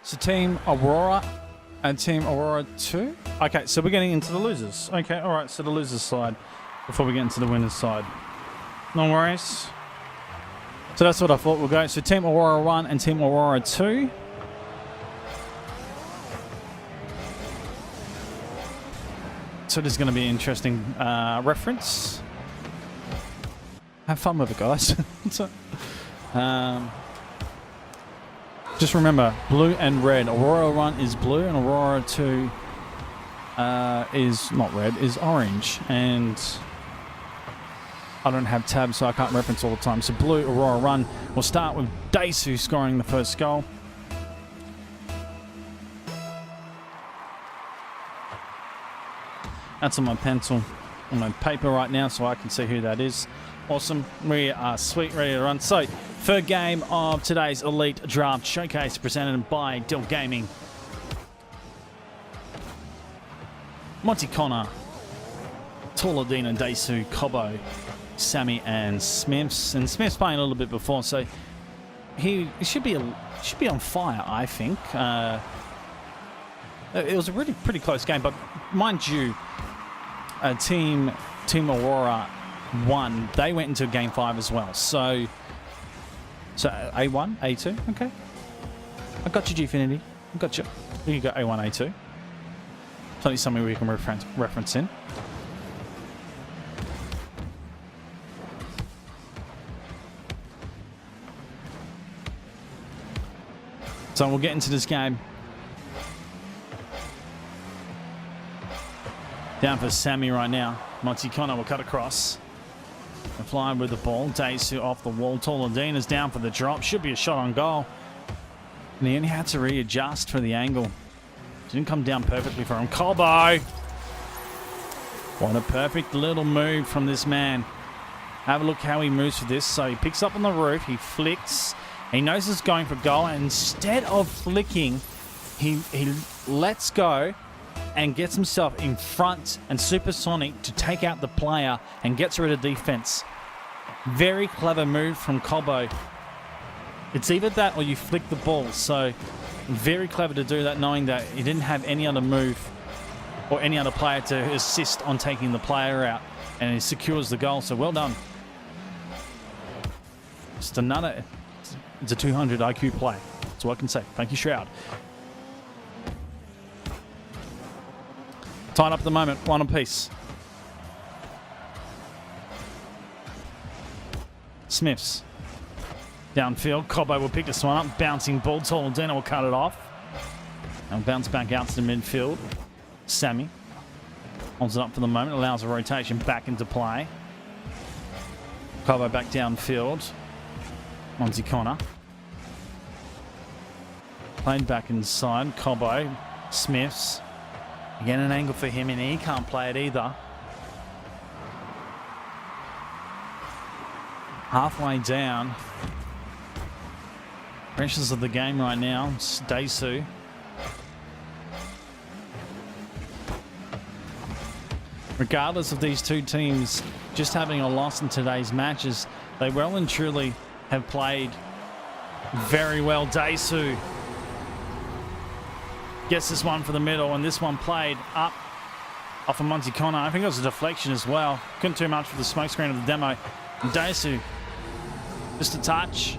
So Team Aurora and Team Aurora 2. Okay, so we're getting into the losers. Okay, all right, so the losers side before we get into the winners side. No worries. So that's what I thought we'll go. So Team Aurora 1 and Team Aurora 2. So this is going to be an interesting reference. Have fun with it, guys. So, just remember, blue and red. Aurora 1 is blue and Aurora 2 is not red, is orange. And I don't have tabs, so I can't reference all the time. So blue, Aurora 1. We'll start with Byza scoring the first goal. That's on my pencil, on my paper right now, so I can see who that is. Awesome. We are sweet, ready to run. So, third game of today's Elite Draft Showcase presented by Dill Gaming. Monty Connor, Torladina, Daisu, Cobo, Sammy, and Smiths. And Smith's playing a little bit before, so he should be on fire, I think. It was a really pretty close game, but mind you, Team Aurora 1, they went into game 5 as well. So A1, A2, okay. I got you, Gfinity. I got you. You got A1, A2. Plenty something we can reference in. So we'll get into this game. Down for Sammy right now. Monty Connor will cut across. And flying with the ball. Daisu off the wall. Torladina's down for the drop. Should be a shot on goal. And he only had to readjust for the angle. Didn't come down perfectly for him. Cobo! What a perfect little move from this man. Have a look how he moves for this. So he picks up on the roof. He flicks. He knows he's going for goal. And instead of flicking, he lets go and gets himself in front and supersonic to take out the player and gets rid of defense. Very clever move from Cobo. It's either that or you flick the ball. So very clever to do that, knowing that he didn't have any other move or any other player to assist on taking the player out, and he secures the goal. So well done. Just another, it's a 200 IQ play. That's all I can say. Thank you, Shroud. Tied up at the moment, one apiece. Smiths. Downfield, Cobo will pick this one up. Bouncing ball, Torladina will cut it off. And bounce back out to the midfield. Sammy holds it up for the moment, allows a rotation back into play. Cobo back downfield. Monty Connor. Played back inside, Cobo, Smiths. Again, an angle for him, and he can't play it either. Halfway down. Pressures of the game right now. It's Daisu. Regardless of these two teams just having a loss in today's matches, they well and truly have played very well. Daisu gets this one for the middle, and this one played up off of Monty Connor. I think it was a deflection as well. Couldn't do much for the smokescreen of the demo. And Daisu, just a touch.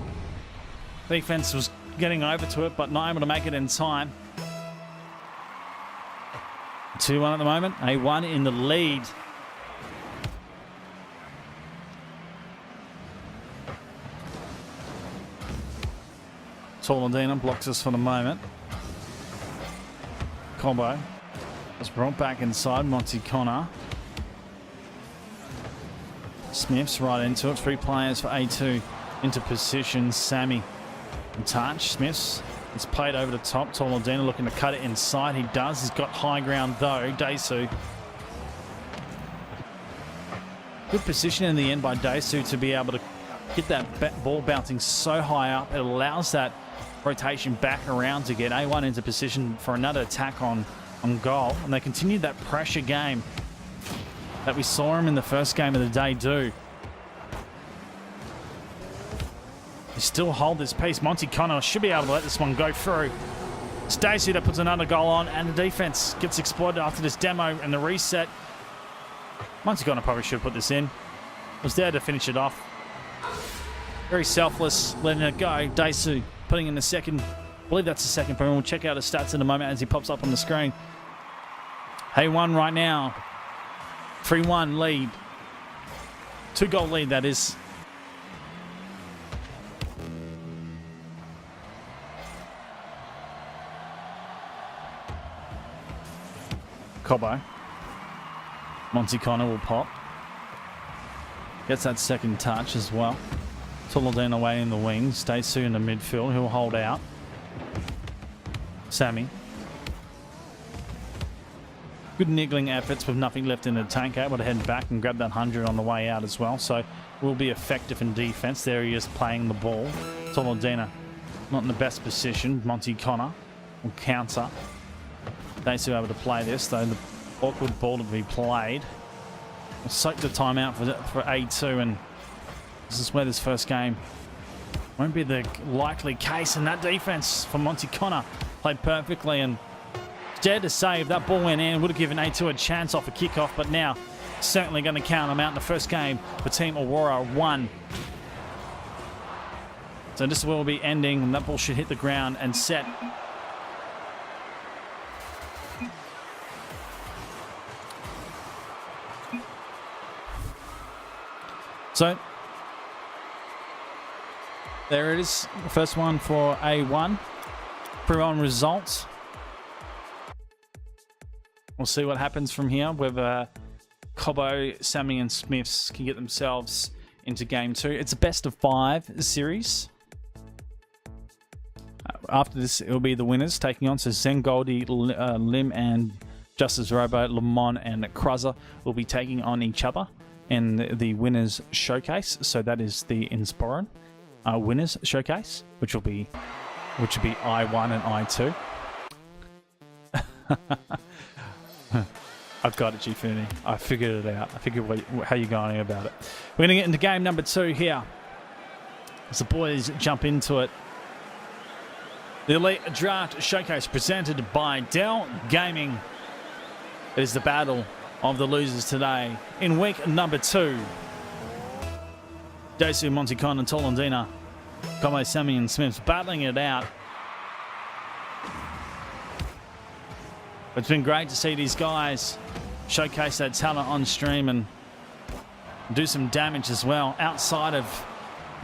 Defense was getting over to it, but not able to make it in time. 2-1 at the moment. A1 in the lead. Torladina blocks us for the moment. Cobo was brought back inside. Monty Connor. Smiths right into it. 3 players for A2 into position. Sammy in touch. Smiths. It's played over the top. Torladina looking to cut it inside. He does. He's got high ground though. Daisu. Good position in the end by Daisu to be able to get that ball bouncing so high up. It allows that rotation back around to get A1 into position for another attack on goal. And they continued that pressure game that we saw him in the first game of the day do. They still hold this pace. Monty Connor should be able to let this one go through. Stacey that puts another goal on, and the defense gets exploited after this demo and the reset. Monticona probably should have put this in. Was there to finish it off. Very selfless, letting it go. Daisu putting in the second. I believe that's the second point. We'll check out his stats in a moment as he pops up on the screen. A1 right now. 3-1 lead. 2-goal lead, that is. Cobbo. Monticona will pop. Gets that second touch as well. Tuladin away in the wings. Daisu in the midfield. He'll hold out. Sammy. Good niggling efforts with nothing left in the tank. Able to head back and grab that 100 on the way out as well. So will be effective in defense. There he is playing the ball. Tuladina not in the best position. Monticona will counter. Daisu able to play this, though the awkward ball to be played. We'll soak the timeout for A2, and this is where this first game won't be the likely case. And that defense for Monticona played perfectly and dared to save. That ball went in, would have given A2 a chance off a kickoff, but now certainly going to count them out in the first game for Team Aurora 1. So this will be ending, and that ball should hit the ground and set. So, there it is. The first one for A1. Pre-on results. We'll see what happens from here. Whether Cobbo, Sammy and Smiths can get themselves into Game 2. It's a best of 5 series. After this, it'll be the winners taking on. So Zen Goldie, Lim and Justice Robo, Lamont and Cruzzer will be taking on each other in the winners showcase. So that is the Inspiron winners showcase, which will be I1 and I2. I've got it, Gfinity. I figured it out. I figured how you're going about it. We're going to get into game number 2 here as the boys jump into it. The Elite Draft Showcase presented by Dell Gaming. It is the battle of the losers today. In week number 2, Daisu, Monticona, Tolandina, Cobbo, Sammy and Smiths battling it out. It's been great to see these guys showcase their talent on stream and do some damage as well outside of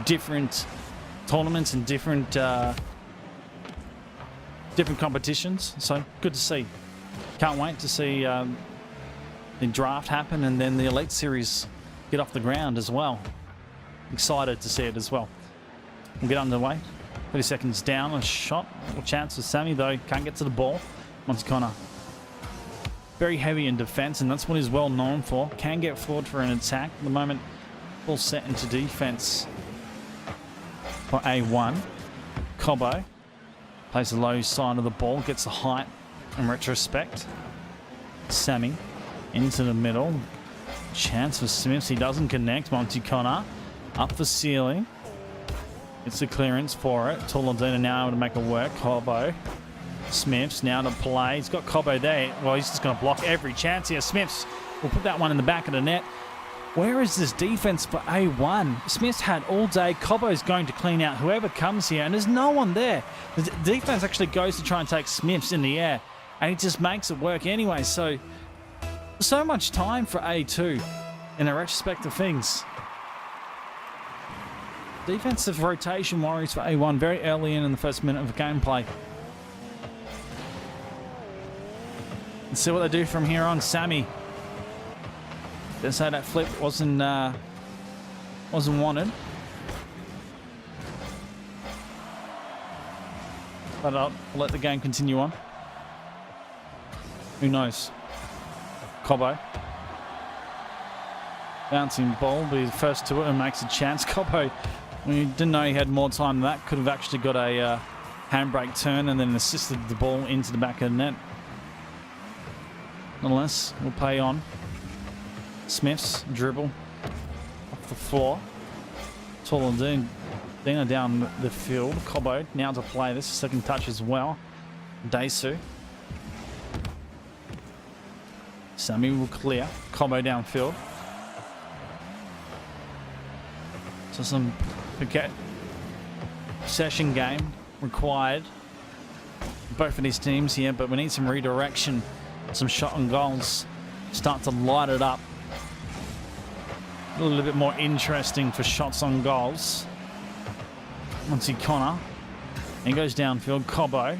different tournaments and different competitions. So good to see. Can't wait to see the draft happen and then the Elite Series get off the ground as well. Excited to see it as well. We'll get underway. 30 seconds down, a shot. Little chance for Sammy though. Can't get to the ball. Monticona very heavy in defense, and that's what he's well known for. Can get forward for an attack. At the moment, all set into defense for A1. Cobbo plays the low side of the ball, gets the height in retrospect. Sammy into the middle. Chance for Smiths. He doesn't connect. Monticona up the ceiling. It's a clearance for it. Tolandina now able to make it work. Cobbo. Smiths now to play. He's got Cobbo there. Well, he's just going to block every chance here. Smiths will put that one in the back of the net. Where is this defense for A1? Smiths had all day. Cobbo's going to clean out whoever comes here, and there's no one there. The defense actually goes to try and take Smiths in the air, and he just makes it work anyway. So much time for A2 in the retrospect of things. Defensive rotation worries for A1 very early in the first minute of gameplay. Let's see what they do from here on. Sammy. Didn't say that flip wasn't wanted. But I'll let the game continue on. Who knows? Cobbo. Bouncing ball, be the first to it and makes a chance. Cobbo, we didn't know he had more time than that. Could have actually got a handbrake turn and then assisted the ball into the back of the net. Nonetheless, we'll play on. Smiths dribble off the floor. Tolandina down the field. Cobbo now to play this second touch as well. Daisu. Sammy will clear. Combo downfield. So some possession game required. Both of these teams here, but we need some redirection. Some shot on goals. Start to light it up. A little bit more interesting for shots on goals. Monty Connor. He goes downfield. Cobbo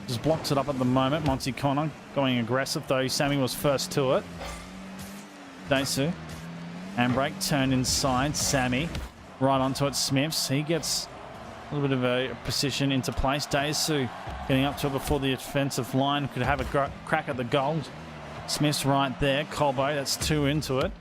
just blocks it up at the moment. Monty Connor going aggressive though. Sammy was first to it. Daisu. Handbrake. Turn inside. Sammy. Right onto it. Smiths. He gets a little bit of a position into place. Daisu getting up to it before the defensive line. Could have a crack at the goal. Smith's right there. Cobbo. That's 2 into it.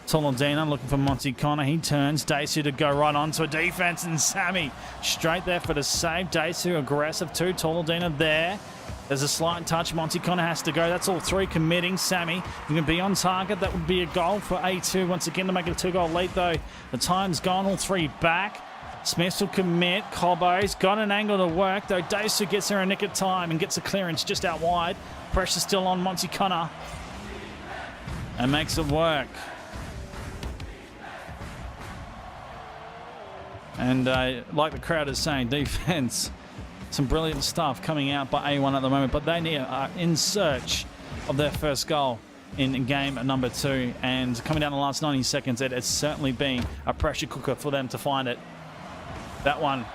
Tolentino looking for Monty Connor. He turns. Daisu to go right onto a defense, and Sammy straight there for the save. Daisu aggressive too. Tolentino there. There's a slight touch. Monty Connor has to go. That's all 3 committing. Sammy, you can be on target. That would be a goal for A2 once again to make it a 2-goal lead though. The time's gone. All 3 back. Smiths will commit. Cobbo's got an angle to work though. Daisu gets there a nick of time and gets a clearance just out wide. Pressure still on Monty Connor and makes it work. And like the crowd is saying, defense, some brilliant stuff coming out by A1 at the moment, but they are in search of their first goal in game number 2. And coming down the last 90 seconds, it has certainly been a pressure cooker for them to find it. That one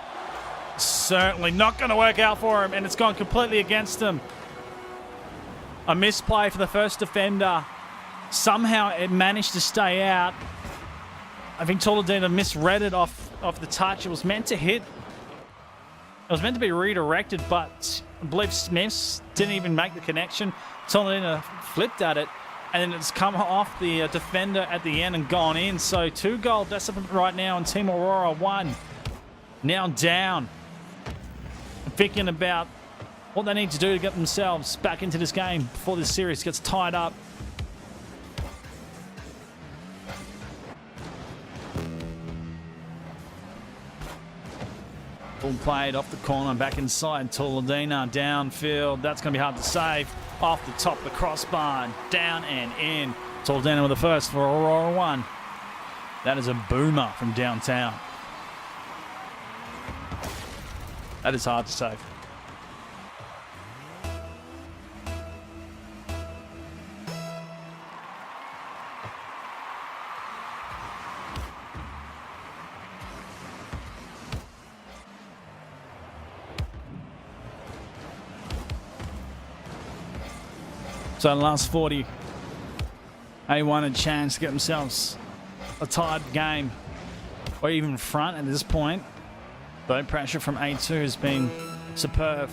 certainly not going to work out for him, and it's gone completely against him. A misplay for the first defender. Somehow it managed to stay out. I think Tolentino misread it off the touch. It was meant to hit. It was meant to be redirected, but I believe Smiths didn't even make the connection. Tolentino flipped at it, and then it's come off the defender at the end and gone in. So 2-goal deficit right now, and Team Aurora 1 now down. Thinking about what they need to do to get themselves back into this game before this series gets tied up. Ball played off the corner, back inside. Tolentino downfield. That's going to be hard to save. Off the top of the crossbar, down and in. Tolentino with the first for Aurora 1. That is a boomer from downtown. That is hard to save. So the last 40, A1 a chance to get themselves a tied game or even front at this point. But pressure from A2 has been superb.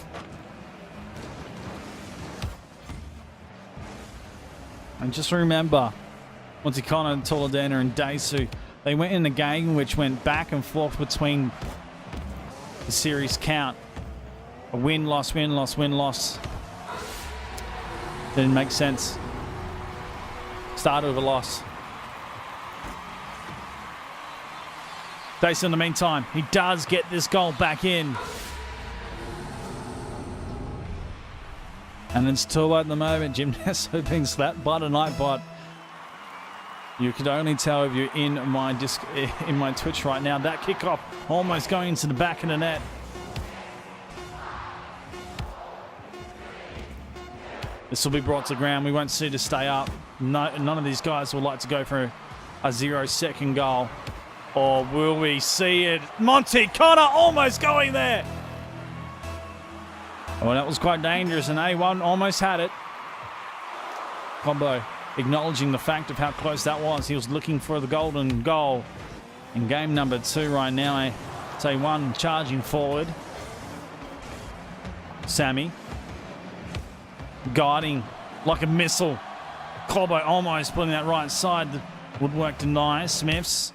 And just remember, Monty Connor, Tolentino and Daisu, they went in a game which went back and forth between the series count. A win, loss, win, loss, win, loss. Didn't make sense. Started with a loss. Daisu in the meantime, he does get this goal back in. And it's too late at the moment. Gymnasto being slapped by the Nightbot. You could only tell if you're in my Twitch right now. That kickoff almost going into the back of the net. This will be brought to ground. We won't see to stay up. None of these guys would like to go for a 0-second goal. Or will we see it? Monty Connor almost going there. Well, that was quite dangerous, and A1 almost had it. Combo acknowledging the fact of how close that was. He was looking for the golden goal in game number 2 right now. It's A1 charging forward. Sammy guiding like a missile. Colbo almost putting that right side. The woodwork denies. Smiths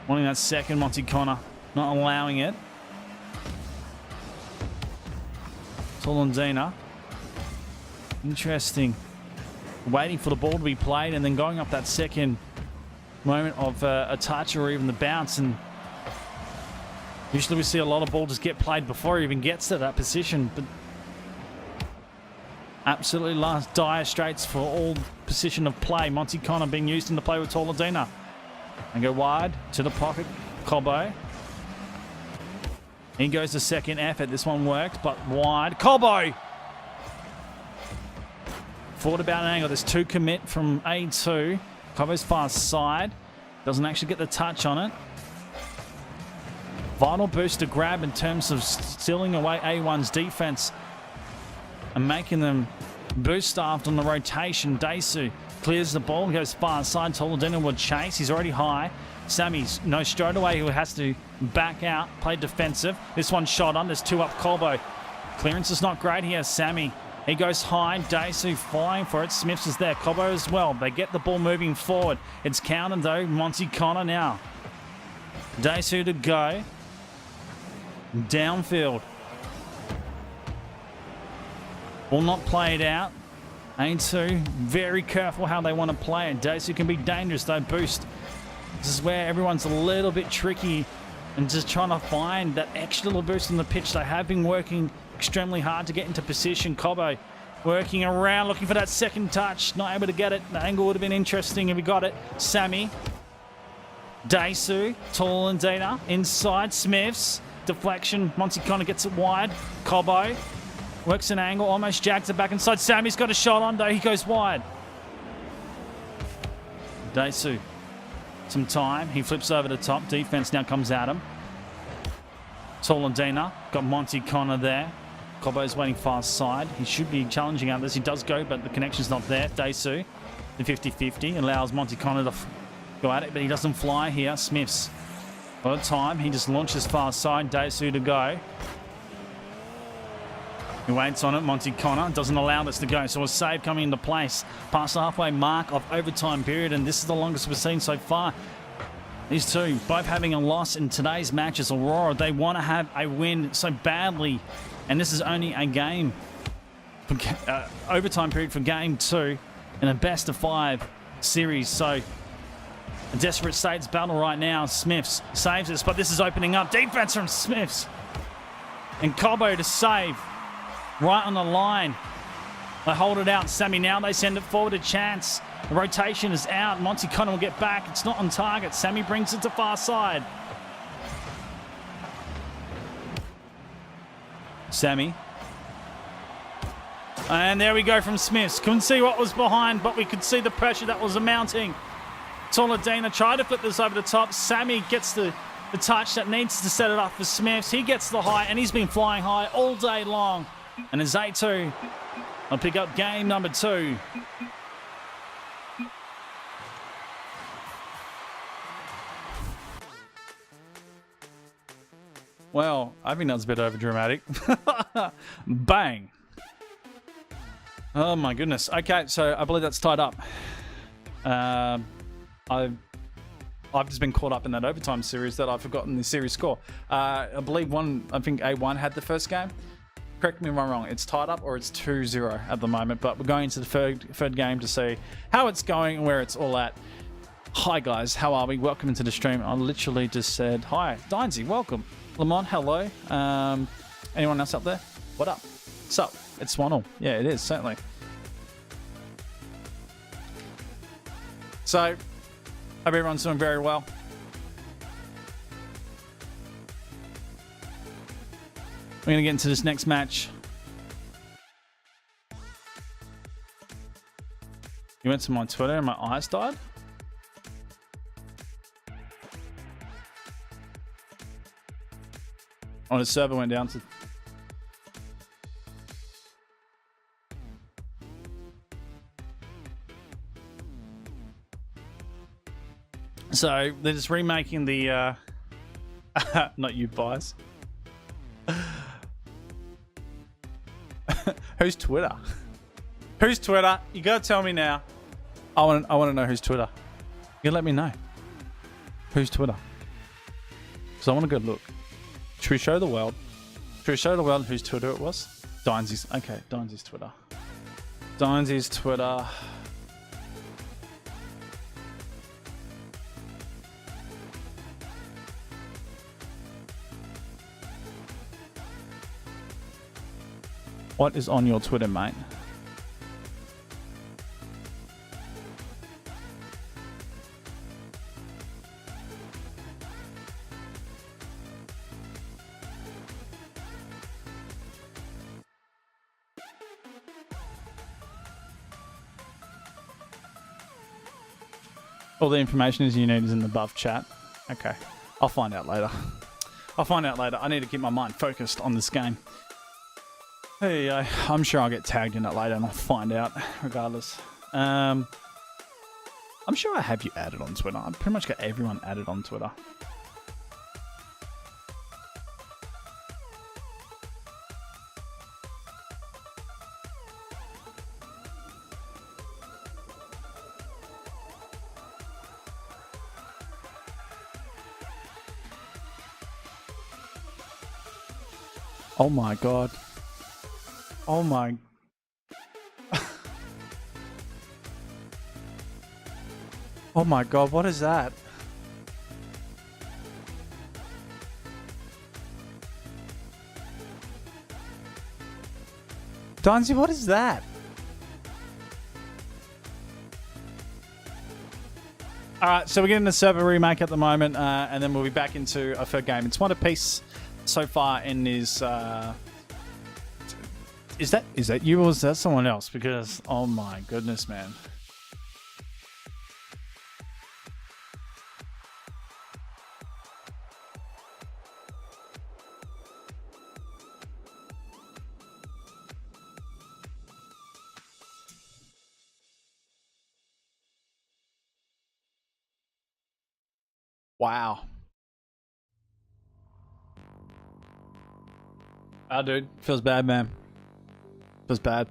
wanting that second. Monty Connor not allowing it. Tolentino. Interesting. Waiting for the ball to be played and then going up that second moment of a touch or even the bounce, and Usually we see a lot of ball just get played before he even gets to that position, but absolutely last dire straits for all position of play. Monty Connor being used in the play with Tolentino. And go wide to the pocket. Cobbo. In goes the second effort. This one worked, but wide. Cobbo! Thought about an angle. There's 2 commit from A2. Cobbo's far side. Doesn't actually get the touch on it. Vital boost to grab in terms of stealing away A1's defense and making them boost staffed on the rotation. Daisu clears the ball, goes far side. Tolentino will chase. He's already high. Sammy's no straight away who has to back out, play defensive. This one's shot on. There's 2 up Colbo. Clearance is not great here. Sammy, he goes high. Daisu flying for it. Smiths is there. Colbo as well. They get the ball moving forward. It's counted though. Monty Connor now. Daisu to go. Downfield. Ball not played out. A2 very careful how they want to play it. Daisu can be dangerous though. Boost. This is where everyone's a little bit tricky and just trying to find that extra little boost on the pitch. They have been working extremely hard to get into position. Cobbo working around, looking for that second touch. Not able to get it. The angle would have been interesting if he got it. Sammy. Daisu. Tolentino. Inside. Smiths. Deflection. Monty Connor gets it wide. Cobbo. Works an angle. Almost jags it back inside. Sammy's got a shot on though. He goes wide. Daisu. Some time. He flips over the top. Defense now comes at him. Tolentino. Got Monty Connor there. Cobbo's waiting far side. He should be challenging out this. He does go, but the connection's not there. Daisu. The 50-50 allows Monty Connor to go at it, but he doesn't fly here. Smiths. By the time, he just launches far side. Daisu to go. He waits on it. Monty Connor doesn't allow this to go. So a save coming into place past the halfway mark of overtime period. And this is the longest we've seen so far. These two both having a loss in today's matches. Aurora, they want to have a win so badly. And this is only a game. For, overtime period for game 2 in a best of 5 series. So a desperate states battle right now. Smiths saves this, but this is opening up. Defense from Smiths. And Cobbo to save. Right on the line. They hold it out. Sammy now they send it forward a chance. The rotation is out. Monty Connor will get back. It's not on target. Sammy brings it to far side. Sammy. And there we go from Smiths. Couldn't see what was behind, but we could see the pressure that was mounting. Tolentino tried to flip this over the top. Sammy gets the touch that needs to set it up for Smiths. He gets the high, and he's been flying high all day long. And as A2 will pick up game number 2. Well, I think that's a bit overdramatic. Bang. Oh my goodness. Okay, so I believe that's tied up. I've just been caught up in that overtime series that I've forgotten the series score. I believe I think A1 had the first game. Correct me if I'm wrong. It's tied up or it's 2-0 at the moment, but we're going into the third game to see how it's going and where it's all at. Hi guys, how are we? Welcome into the stream. I literally just said hi. Dynzy, welcome. Lamont, hello. Anyone else up there? What up? What's up? It's 1-0. Yeah, it is, certainly. So, hope everyone's doing very well. We're going to get into this next match. You went to my Twitter and my eyes died? Oh, the server went down to... So, they're just remaking the... not you, Byza. Who's Twitter? Who's Twitter? You gotta tell me now. I want to know who's Twitter. You let me know. Who's Twitter? Because I want to go look. Should we show the world? Should we show the world whose Twitter it was? Dynzy's. Okay, Dynzy's Twitter. Dynzy's Twitter. What is on your Twitter, mate? All the information you need is in the above chat. Okay. I'll find out later. I need to keep my mind focused on this game. Hey, I'm sure I'll get tagged in it later and I'll find out regardless. I'm sure I have you added on Twitter. I've pretty much got everyone added on Twitter. Oh my god. Oh my. Oh my god, what is that? Donzi, what is that? Alright, so we're getting the server remake at the moment, and then we'll be back into a third game. It's one apiece so far in his... Is that you or is that someone else? Because, oh my goodness, man. Wow. Oh, dude. Feels bad, man. Feels bad.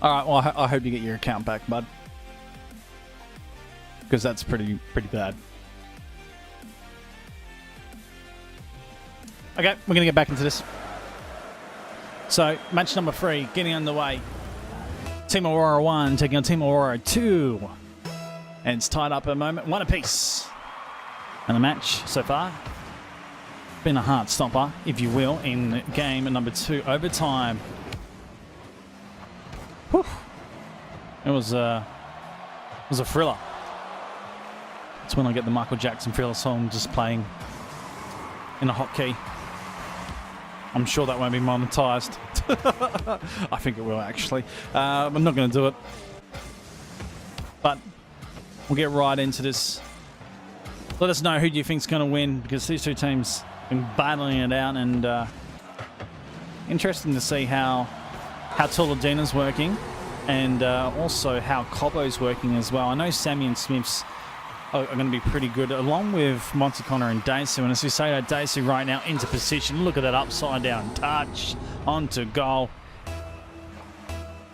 Alright, well, I hope you get your account back, bud. Because that's pretty bad. Okay, we're going to get back into this. So, match number 3, getting underway. Team Aurora 1 taking on Team Aurora 2. And it's tied up at the moment, 1 apiece. And the match so far, been a heart stopper, if you will, in game number 2, overtime. Whew. It was a thriller. It's when I get the Michael Jackson Thriller song just playing in a hotkey. I'm sure that won't be monetized. I think it will, actually. I'm not going to do it. But we'll get right into this. Let us know who do you think's going to win, because these two teams have been battling it out, and interesting to see how Toladina's working, and also how Cobbo's working as well. I know Sammy and Smiths are going to be pretty good, along with Monty Connor and Daisu. And as we say, Daisu right now into position. Look at that upside down touch onto goal.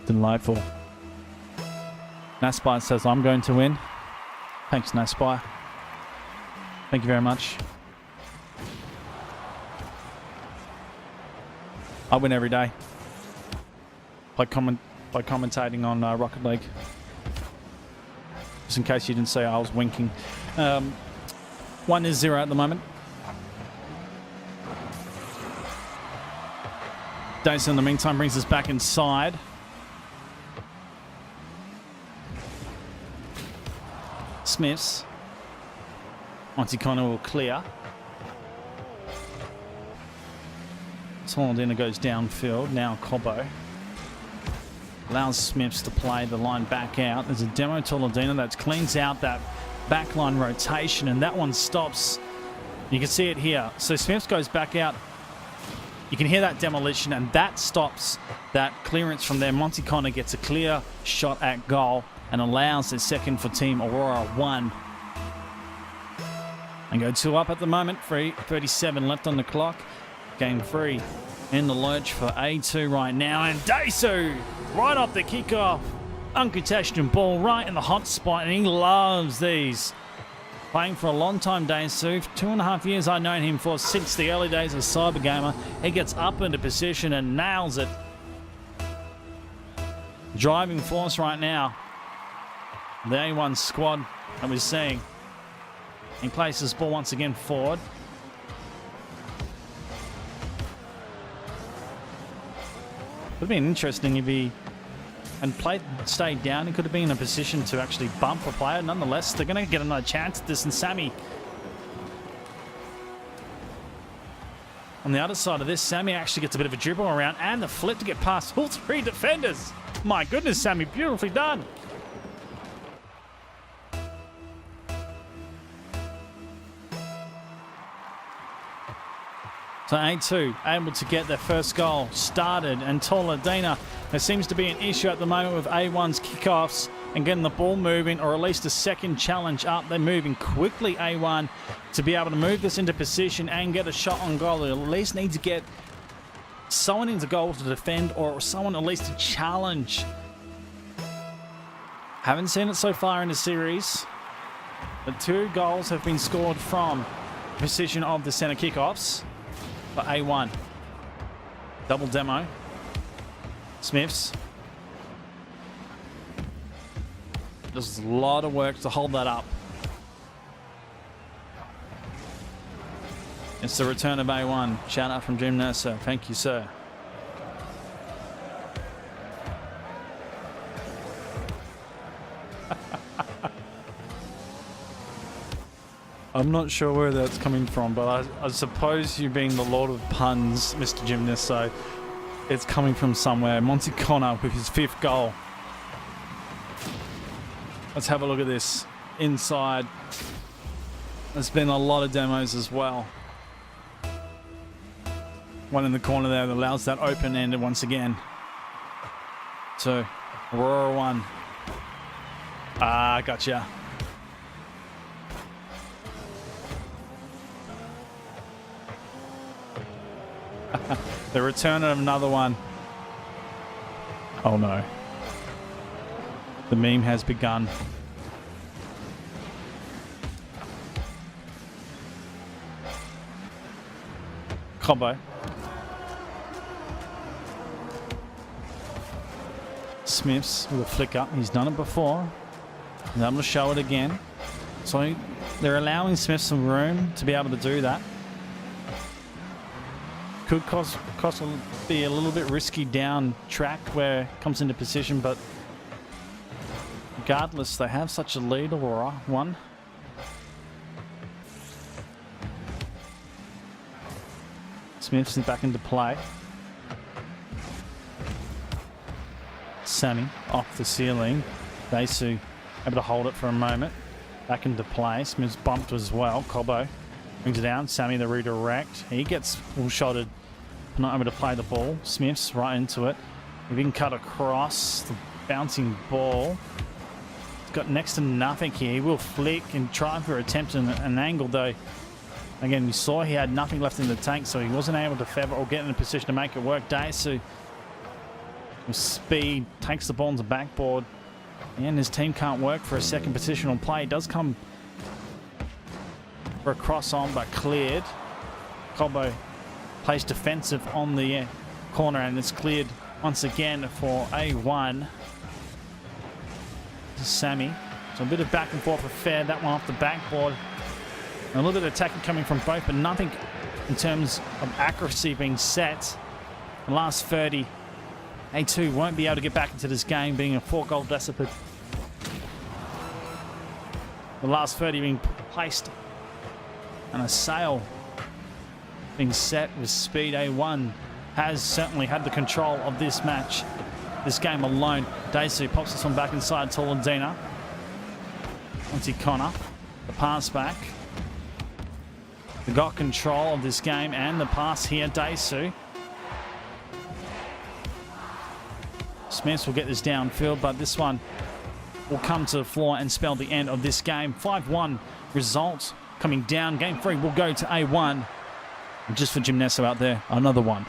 Delightful. Naspire says, I'm going to win. Thanks, Naspire. Thank you very much. I win every day. By commentating on Rocket League. Just in case you didn't see, I was winking. 1-0 at the moment. Daisu in the meantime brings us back inside. Smiths. Monty Connor will clear. Tolandina goes downfield. Now Cobbo. Allows Smiths to play the line back out. There's a demo Tolandina that cleans out that backline rotation, and that one stops. You can see it here. So Smiths goes back out. You can hear that demolition, and that stops that clearance from there. Monty Connor gets a clear shot at goal and allows the second for Team Aurora 1. And go 2 up at the moment. 37 left on the clock. Game 3 in the lurch for A2 right now. And Daisu right off the kickoff. Uncontested ball right in the hot spot. And he loves these Playing for a long time, Daisu. 2.5 years I've known him for, since the early days of Cybergamer. He gets up into position and nails it. Driving force right now. The A1 squad that we're seeing. He places ball once again forward. Would have been interesting if he and stayed down. He could have been in a position to actually bump a player. Nonetheless, they're going to get another chance at this. And Sammy, on the other side of this, Sammy actually gets a bit of a dribble around and the flip to get past all three defenders. My goodness, Sammy, beautifully done. So A2 able to get their first goal started, and Toladina, there seems to be an issue at the moment with A1's kickoffs and getting the ball moving, or at least a second challenge up. They're moving quickly, A1, to be able to move this into position and get a shot on goal. They at least need to get someone into goal to defend, or someone at least to challenge. Haven't seen it so far in the series, but 2 goals have been scored from the position of the center kickoffs. For A1. Double demo. Smiths. There's a lot of work to hold that up. It's the return of A1. Shout out from GOTGBYZA. Thank you, sir. I'm not sure where that's coming from, but I suppose you being the Lord of Puns, Mr. Gymnast, so it's coming from somewhere. Monty Connor with his 5th goal. Let's have a look at this. Inside. There's been a lot of demos as well. One in the corner there that allows that open-ended once again. 2. Aurora 1. Ah, gotcha. The return of another one. Oh no. The meme has begun. Combo. Smiths with a flick up. He's done it before. He's able to show it again. So they're allowing Smith some room to be able to do that. Could be a little bit risky down track where it comes into position, but regardless, they have such a lead, Aurora 1. Smith's back into play. Sammy off the ceiling. Daisu able to hold it for a moment. Back into play. Smith's bumped as well. Cobo brings it down. Sammy the redirect. He gets full-shotted. Not able to play the ball. Smith's right into it. He can cut across the bouncing ball. He's got next to nothing here. He will flick and try for attempt an angle, though. Again, we saw he had nothing left in the tank, so he wasn't able to feather or get in a position to make it work. Daisu, with speed, takes the ball on the backboard. And his team can't work for a second positional play. It does come for a cross on, but cleared. Cobo plays defensive on the corner, and it's cleared once again for A1. This is Sammy. So a bit of back and forth affair. That one off the backboard. And a little bit of attacking coming from both, but nothing in terms of accuracy being set. The last 30. A2 won't be able to get back into this game, being a 4-goal deficit. The last 30 being placed, and a sail being set with speed. A1 has certainly had the control of this match, this game alone. Daisu pops this one back inside Toladina. Monty Connor, the pass back. They got control of this game and the pass here. Daisu. Smiths will get this downfield, but this one will come to the floor and spell the end of this game. 5-1 result coming down. Game 3 will go to A1. And just for GOTGBYZA out there, another one.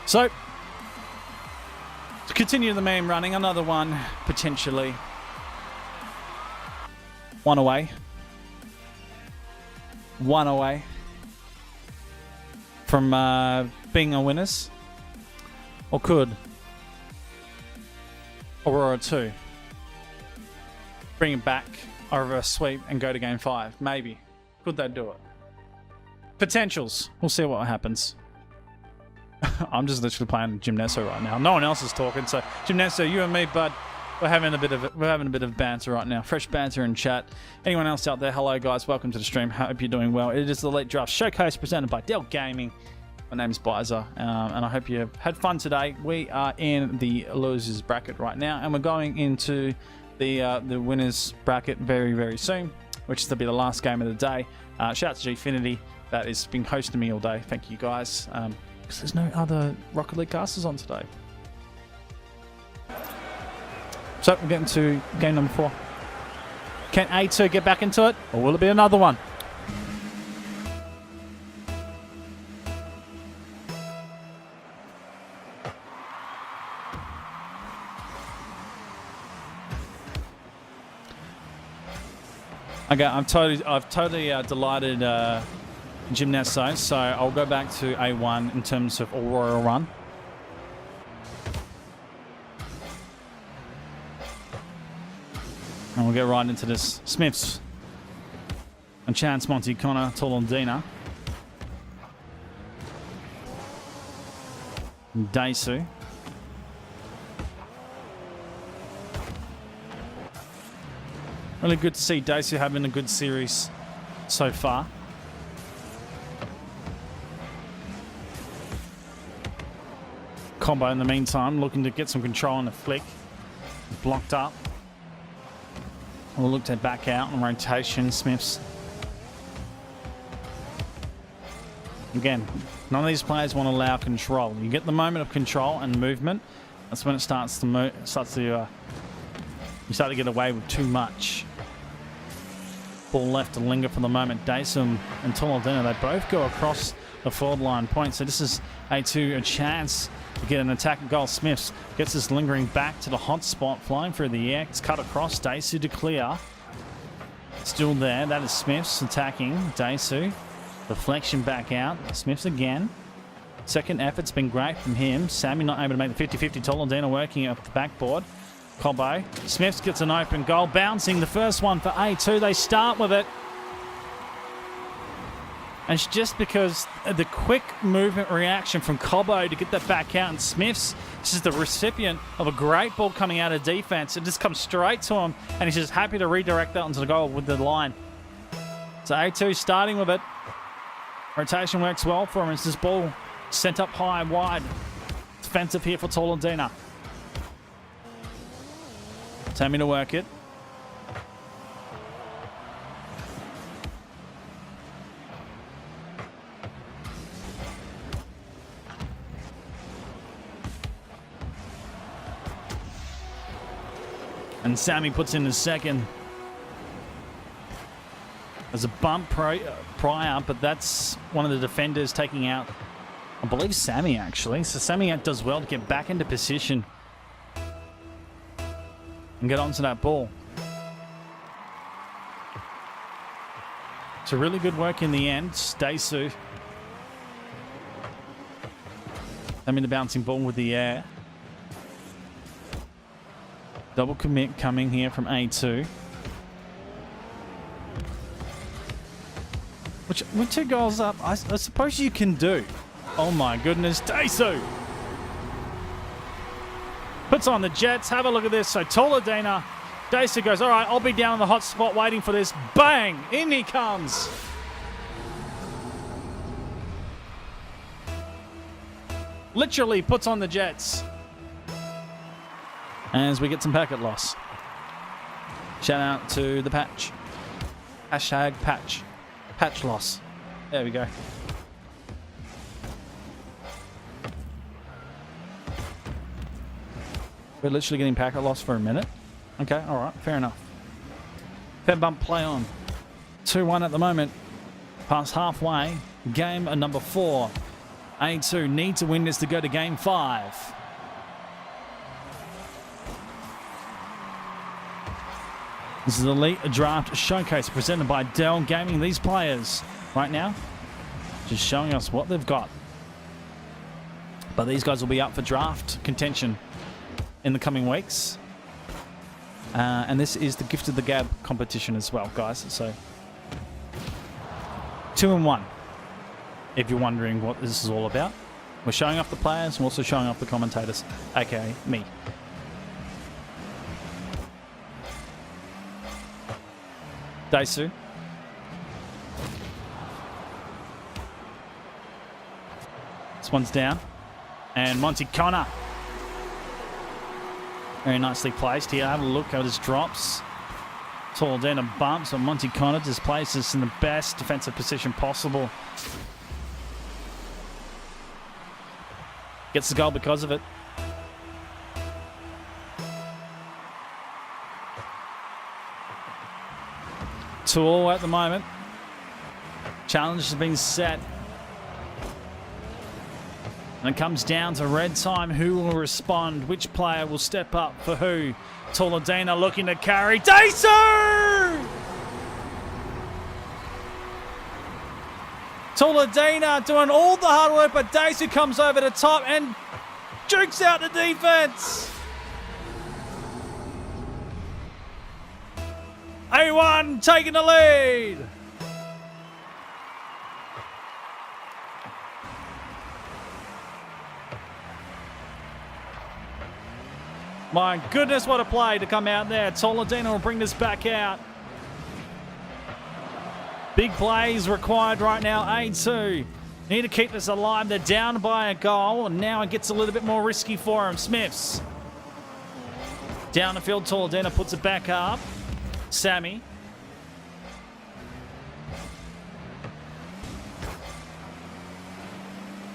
So, continue the meme running. Another one, potentially. One away. One away from being a winners. Or could Aurora 2 bring it back over a sweep and go to game 5? Maybe. Could they do it? Potentials. We'll see what happens. I'm just literally playing Gymneso right now. No one else is talking, so Gymneso, you and me, bud, we're having a bit of banter right now. Fresh banter in chat. Anyone else out there? Hello, guys. Welcome to the stream. Hope you're doing well. It is the Elite Draft Showcase presented by Dell Gaming. My name is Byza, and I hope you had fun today. We are in the losers bracket right now, and we're going into the winners bracket very, very soon, which is to be the last game of the day. Shout out to Gfinity that has been hosting me all day. Thank you, guys. Because there's no other Rocket League casters on today. So we're getting to game number 4. Can A2 get back into it, or will it be another one? Okay, I've totally delighted Gymneso, so I'll go back to A1 in terms of Aurora run. And we'll get right into this. Smiths. And Chance, Monty, Connor, Tolondina. Daisu. Really good to see Daisu having a good series so far. Combo in the meantime, looking to get some control on the flick. Blocked up. We'll look to back out on rotation. Smiths. Again, none of these players want to allow control. You get the moment of control and movement. That's when it starts to move. You start to get away with too much. Ball left to linger for the moment. Daysum and Tolondina, they both go across the forward line point. So this is A2 a chance to get an attack goal. Smiths gets this lingering back to the hot spot, flying through the air. It's cut across. Daisu to clear. Still there. That is Smiths attacking. Daisu. Deflection back out. Smiths again. Second effort's been great from him. Sammy not able to make the 50-50. Tolondina working up the backboard. Cobbo. Smiths gets an open goal. Bouncing the first one for A2. They start with it. And it's just because of the quick movement reaction from Cobbo to get that back out. And Smiths is the recipient of a great ball coming out of defense. It just comes straight to him. And he's just happy to redirect that onto the goal with the line. So A2 starting with it. Rotation works well for him. It's this ball sent up high and wide. Defensive here for Tolondina. Sammy to work it. And Sammy puts in the second. There's a bump prior, but that's one of the defenders taking out, I believe, Sammy actually. So Sammy does well to get back into position and get onto that ball. So really good work in the end. Daisu. Sammy the bouncing ball with the air. Double commit coming here from A2. Which, with 2 goals up, I suppose you can do. Oh my goodness, Daisu! Puts on the Jets. Have a look at this. So Tolondina, Daisu goes, all right, I'll be down in the hot spot waiting for this. Bang! In he comes. Literally puts on the Jets. As we get some packet loss. Shout out to the patch. Hashtag patch. Patch loss. There we go. We're literally getting packet loss for a minute. Okay, all right, fair enough. Fair bump play on. 2-1 at the moment. Past halfway. Game number 4. A2 need to win this to go to game 5. This is Elite Draft Showcase presented by Dell Gaming. These players right now just showing us what they've got. But these guys will be up for draft contention in the coming weeks. And this is the Gift of the Gab competition as well, guys. So 2-1, if you're wondering what this is all about. We're showing off the players and also showing off the commentators, aka me. Daisu. This one's down. And Monty Connor. Very nicely placed here. Have a look at his drops. Tall down and bumps, and Monty Connor just places in the best defensive position possible. Gets the goal because of it. To all at the moment. Challenge has been set. And it comes down to red time. Who will respond? Which player will step up for who? Toledana looking to carry. Daisu! Toledana doing all the hard work, but Daisu comes over the top and jukes out the defense. A1 taking the lead. My goodness, what a play to come out there. Toledana will bring this back out. Big plays required right now. A2. Need to keep this alive. They're down by a goal, and now it gets a little bit more risky for him. Smiths. Down the field, Toledana puts it back up. Sammy.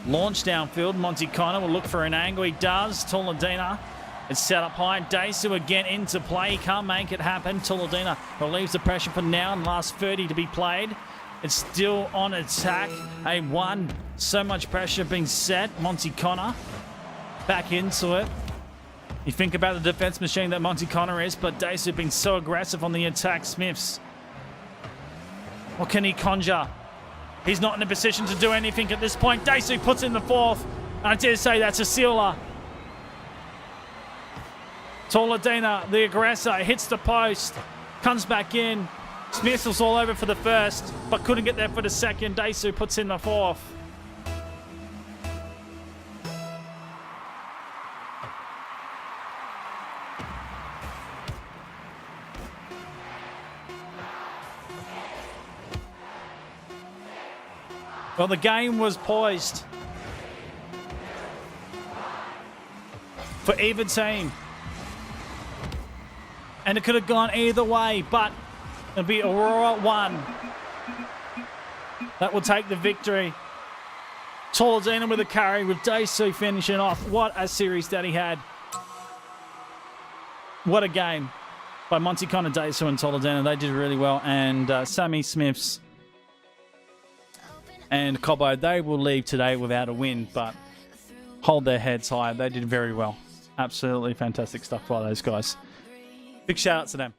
Launch downfield. Monty Connor will look for an angle. He does. Toledana. It's set up high. Daisu again into play. He can't make it happen. Toledana relieves the pressure for now. And last 30 to be played. It's still on attack. A1. So much pressure being set. Monty Connor back into it. You think about the defense machine that Monty Connor is, but Daisu being so aggressive on the attack. Smiths. What can he conjure? He's not in a position to do anything at this point. Daisu puts in the fourth. And I dare say that's a sealer. Toledana, the aggressor, hits the post, comes back in. Smith was all over for the first, but couldn't get there for the second. Daisu puts in the fourth. Well, the game was poised for either team. And it could have gone either way, but it'll be Aurora 1 that will take the victory. Toledana with a carry, with Daisu finishing off. What a series that he had. What a game by Monty Connor, Daisu and Toledana. They did really well. And Sammy Smiths and Cobbo, they will leave today without a win, but hold their heads high. They did very well. Absolutely fantastic stuff by those guys. Big shout out to them.